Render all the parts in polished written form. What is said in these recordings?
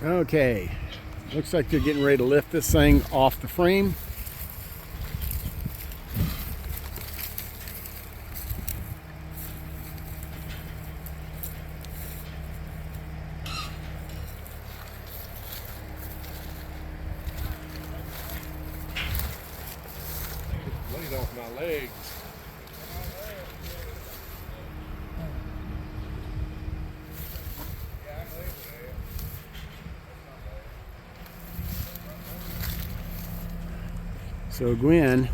Okay, looks like they're getting ready to lift this thing off the frame. Weight off my legs. So Gwen,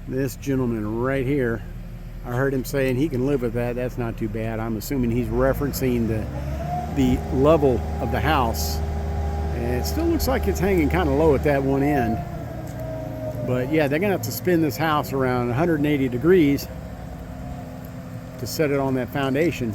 this gentleman right here, I heard him saying he can live with that. That's not too bad. I'm assuming he's referencing the level of the house. And it still looks like it's hanging kind of low at that one end. But yeah, they're gonna have to spin this house around 180 degrees to set it on that foundation.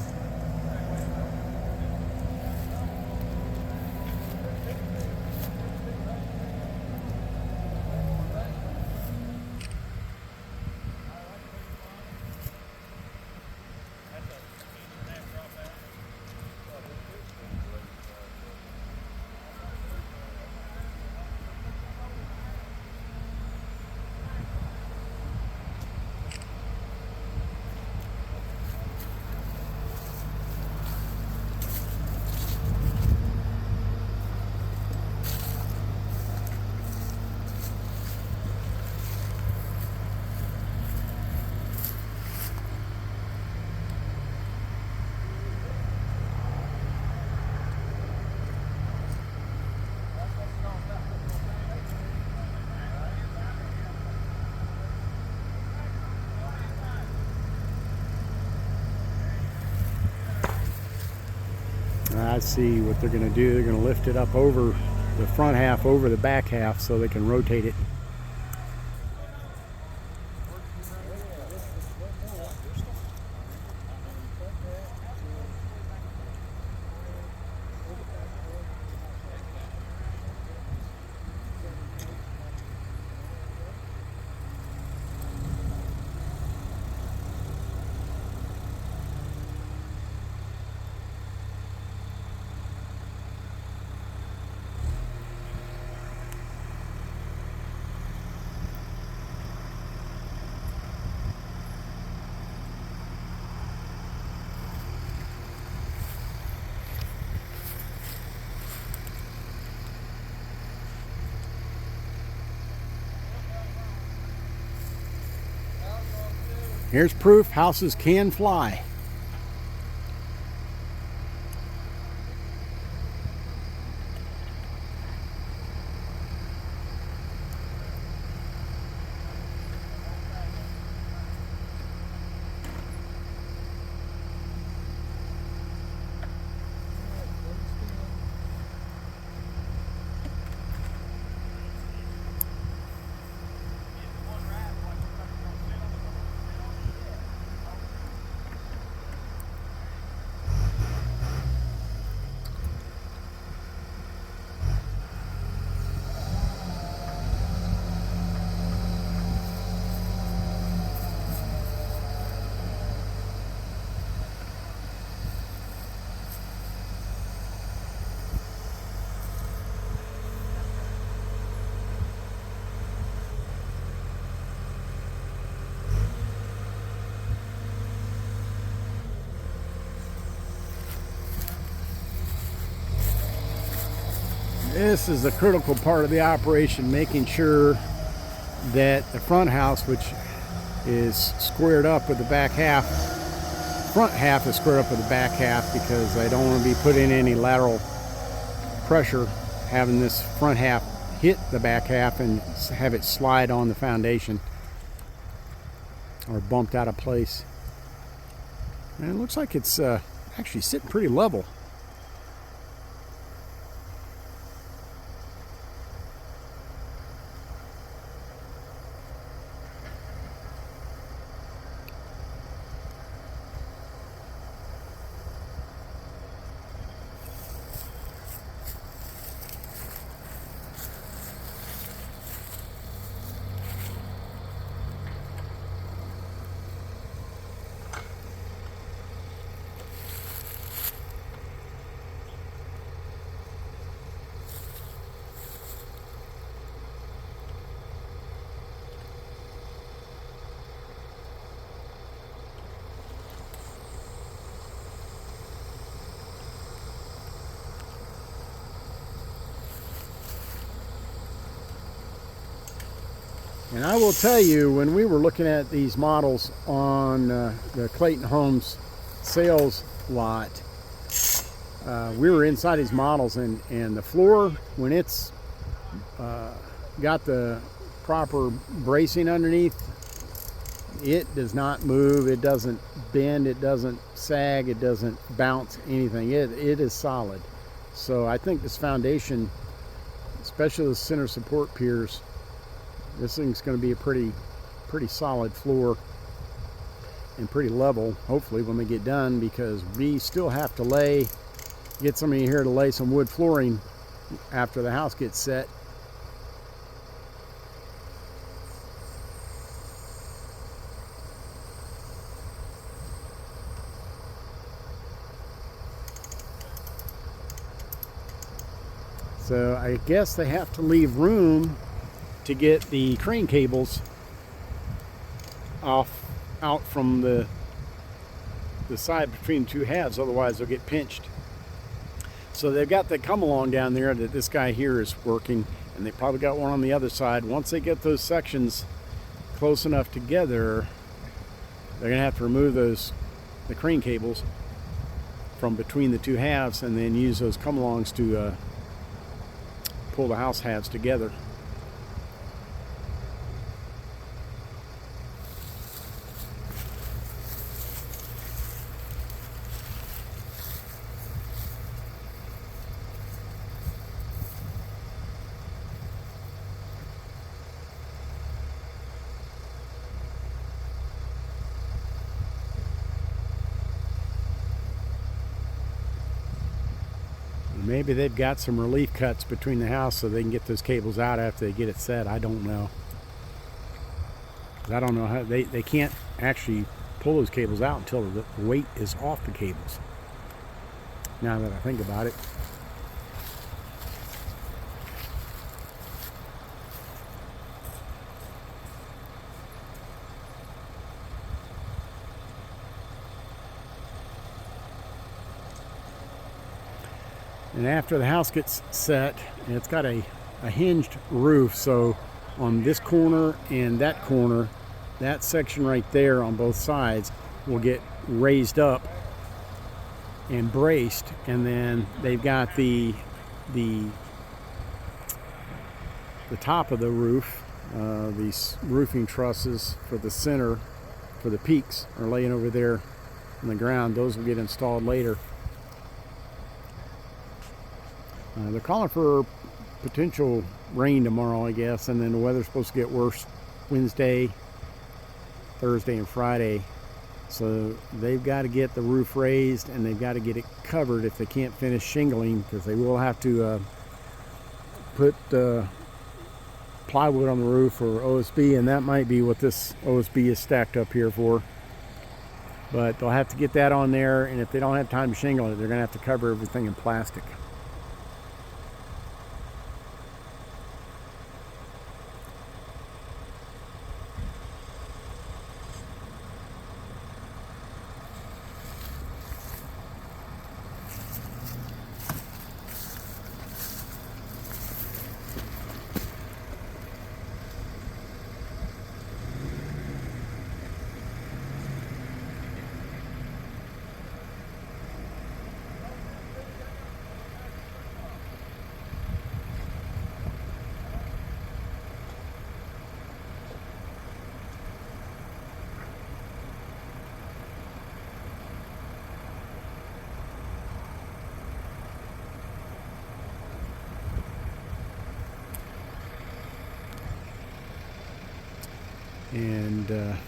I see what they're going to do. They're going to lift it up over the front half, over the back half, so they can rotate it. Here's proof houses can fly. This is the critical part of the operation, making sure that the front house, which is squared up with the back half, front half is squared up with the back half, because I don't want to be putting any lateral pressure having this front half hit the back half and have it slide on the foundation or bumped out of place. And it looks like it's actually sitting pretty level. And I will tell you, when we were looking at these models on the Clayton Homes sales lot, we were inside these models, and the floor, when it's got the proper bracing underneath, it does not move, it doesn't bend, it doesn't sag, it doesn't bounce anything. It is solid. So I think this foundation, especially the center support piers, this thing's going to be a pretty solid floor and pretty level, hopefully, when we get done, because we still have to get somebody here to lay some wood flooring after the house gets set. So I guess they have to leave room to get the crane cables out from the side between the two halves, otherwise they'll get pinched. So they've got the come along down there that this guy here is working, and they probably got one on the other side. Once they get those sections close enough together, they're gonna have to remove the crane cables from between the two halves, and then use those come alongs to pull the house halves together. Maybe they've got some relief cuts between the house so they can get those cables out after they get it set. I don't know. I don't know how they can't actually pull those cables out until the weight is off the cables. Now that I think about it. And after the house gets set, it's got a hinged roof, so on this corner and that corner, that section right there on both sides will get raised up and braced, and then they've got the top of the roof, these roofing trusses for the center, for the peaks, are laying over there on the ground. Those will get installed later. They're calling for potential rain tomorrow, I guess, and then the weather's supposed to get worse Wednesday, Thursday, and Friday. So they've got to get the roof raised, and they've got to get it covered if they can't finish shingling, because they will have to put plywood on the roof or OSB, and that might be what this OSB is stacked up here for. But they'll have to get that on there, and if they don't have time to shingle it, they're going to have to cover everything in plastic. And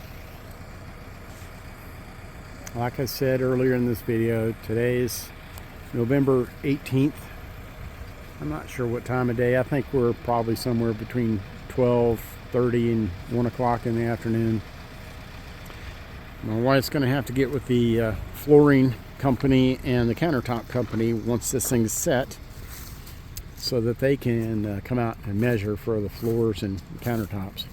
like I said earlier in this video, today's November 18th. I'm not sure what time of day. I think we're probably somewhere between 12:30 and 1 o'clock in the afternoon. My wife's going to have to get with the flooring company and the countertop company once this thing's set, so that they can come out and measure for the floors and countertops.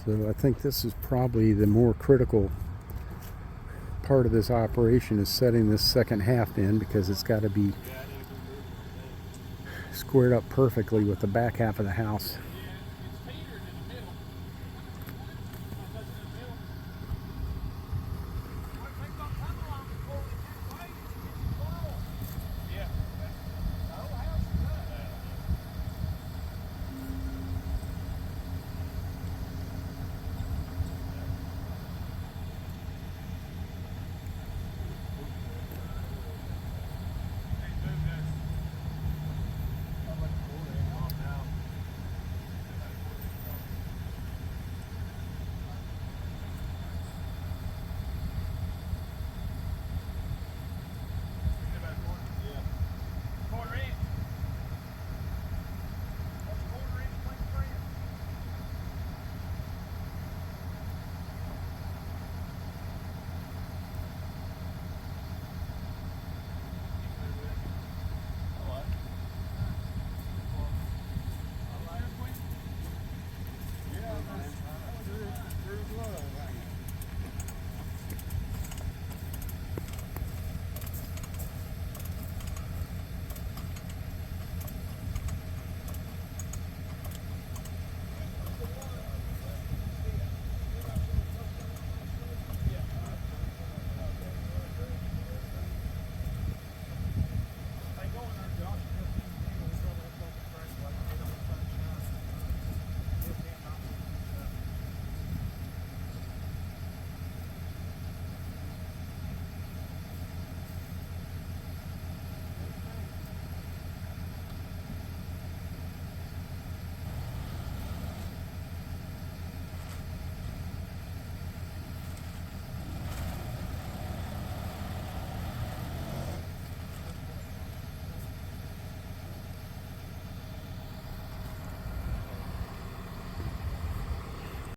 So I think this is probably the more critical part of this operation, is setting this second half in, because it's got to be squared up perfectly with the back half of the house.